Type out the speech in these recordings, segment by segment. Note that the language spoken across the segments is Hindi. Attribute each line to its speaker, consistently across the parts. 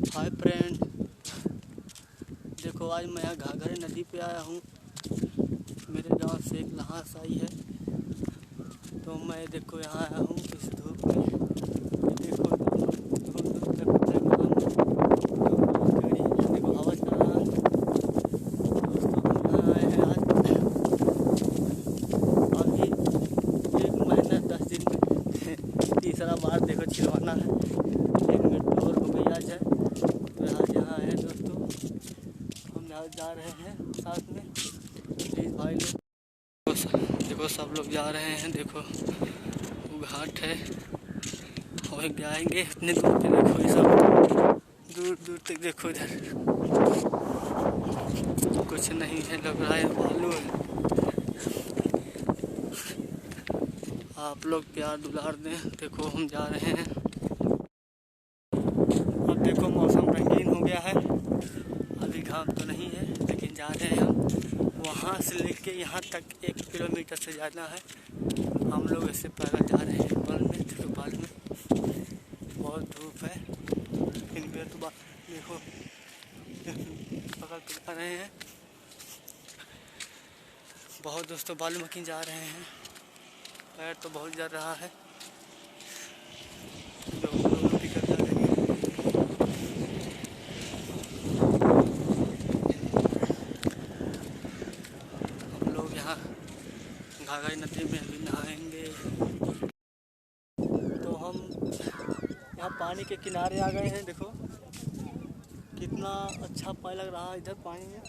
Speaker 1: हाय फ्रेंड, देखो आज मैं यहाँ घाघरा नदी पे आया हूँ। मेरे गांव से एक लहास आई है, तो मैं देखो यहाँ आया हूँ इस धूप में। देखो दूर दूर तक देखो हवा चल रहा है। दोस्तों हम यहाँ आए हैं आज, अभी 1 महीना 10 दिन में तीसरा बार देखो छिलवाना है। 1 मिनट और हो गई आज है, तो यहाँ है दोस्तों। हम यहाँ जा रहे हैं साथ में, प्लीज़ भाई लोग देखो सब लोग जा रहे हैं। देखो वो घाट है और जाएंगे इतने दूर पे। देखो ये सब दूर दूर तक देखो, इधर कुछ नहीं है, लग रहा है बालू है। आप लोग प्यार दुलार दें। देखो हम जा रहे हैं। अब देखो मौसम रंगीन हो गया है, अभी घाम तो नहीं है लेकिन जा रहे हैं हम। वहाँ से लेके यहाँ तक 1 किलोमीटर से ज़्यादा है। हम लोग ऐसे पैदल जा रहे हैं बल में। देखो बाल में बहुत धूप है, इनमें तो देखो पकड़ पकड़ रहे हैं। बहुत दोस्तों बालूमाकी जा रहे हैं, पैर तो बहुत जल रहा है। घाघरा नदी में अभी नहाएंगे। तो हम यहाँ पानी के किनारे आ गए हैं। देखो कितना अच्छा पानी लग रहा है इधर पानी में।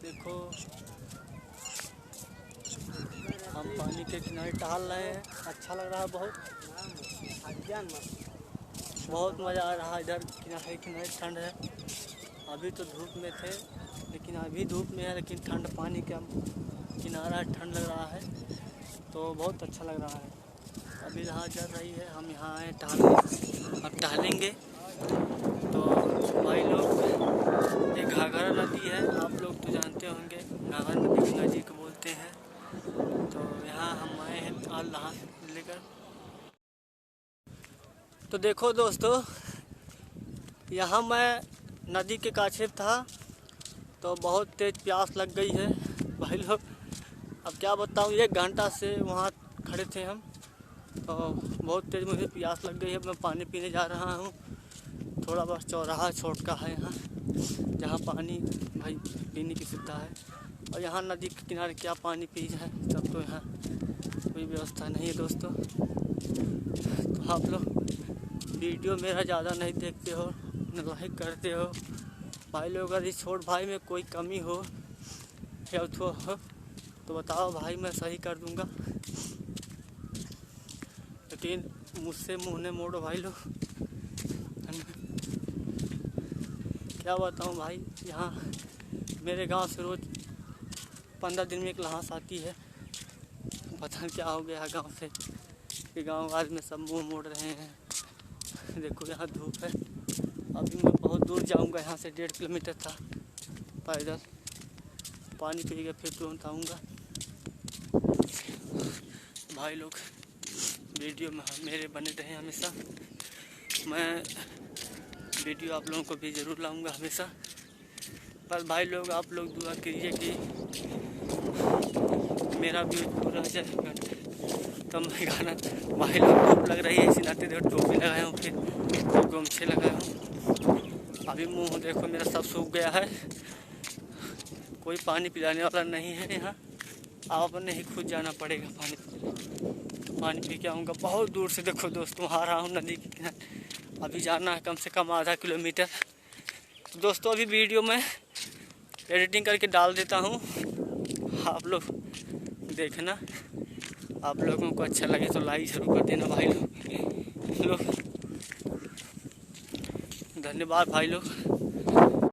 Speaker 1: देखो हम पानी के किनारे टहल रहे हैं, अच्छा लग रहा है बहुत मज़ा आ रहा है इधर किनारे किनारे। ठंड है, अभी तो धूप में थे लेकिन अभी धूप में है, लेकिन ठंड पानी का किनारा ठंड लग रहा है तो बहुत अच्छा लग रहा है। अभी राह चल रही है, हम यहाँ आए टहलने। अब टहलेंगे तो भाई लोग, ये घाघरा नदी है, आप लोग तो जानते होंगे घाघरा नदी गंगा जी को बोलते हैं। तो यहाँ हम आए हैं आज नहा लेकर। तो देखो दोस्तों, यहाँ मैं नदी के काछे था तो बहुत तेज़ प्यास लग गई है भाई लोग। अब क्या बताऊँ, 1 घंटा से वहाँ खड़े थे हम, तो बहुत तेज़ मुझे प्यास लग गई है। मैं पानी पीने जा रहा हूँ। थोड़ा बस चौराहा छोटका है यहाँ, जहाँ पानी भाई पीने की सुविधा है। और यहाँ नदी के किनारे क्या पानी पी जाए, तब तो यहाँ कोई व्यवस्था नहीं है दोस्तों। तो आप लोग वीडियो मेरा ज़्यादा नहीं देखते हो, न लाइक करते हो भाई लोग। अगर इस छोट भाई में कोई कमी हो या हो तो बताओ भाई, मैं सही कर दूंगा। लेकिन मुझसे मुँह न मोड़ो भाई लोग। क्या बताऊं भाई, यहाँ मेरे गांव से रोज़ 15 दिन में एक लहास आती है। पता नहीं क्या हो गया गांव से कि गांव आज में सब मुँह मोड़ रहे हैं। देखो यहाँ धूप है, अभी मैं बहुत दूर जाऊंगा। यहाँ से 1.5 किलोमीटर था पैदल। पानी पी के फिर तुरंत आऊँगा। भाई लोग वीडियो में मेरे बने रहे हमेशा। मैं वीडियो आप लोगों को भी ज़रूर लाऊंगा हमेशा। बस भाई लोग आप लोग दुआ कीजिए कि मेरा व्यू पूरा जाए तो मैं गाना। भाई लोग धूप लग रही है, इसी नाते देखो टोपी लगाया हूँ, फिर गमछे लगाया हूँ। अभी मुँह देखो मेरा सब सूख गया है, कोई पानी पिलाने वाला नहीं है यहाँ। आप अपने ही खुद जाना पड़ेगा पानी तो पानी पी के आऊँगा। बहुत दूर से देखो दोस्तों आ रहा हूँ नदी के किनारे। अभी जाना है कम से कम आधा किलोमीटर। तो दोस्तों अभी वीडियो में एडिटिंग करके डाल देता हूँ, आप लोग देखना। आप लोगों को अच्छा लगे तो लाइक ज़रूर कर देना भाई लोग। धन्यवाद भाई लोग।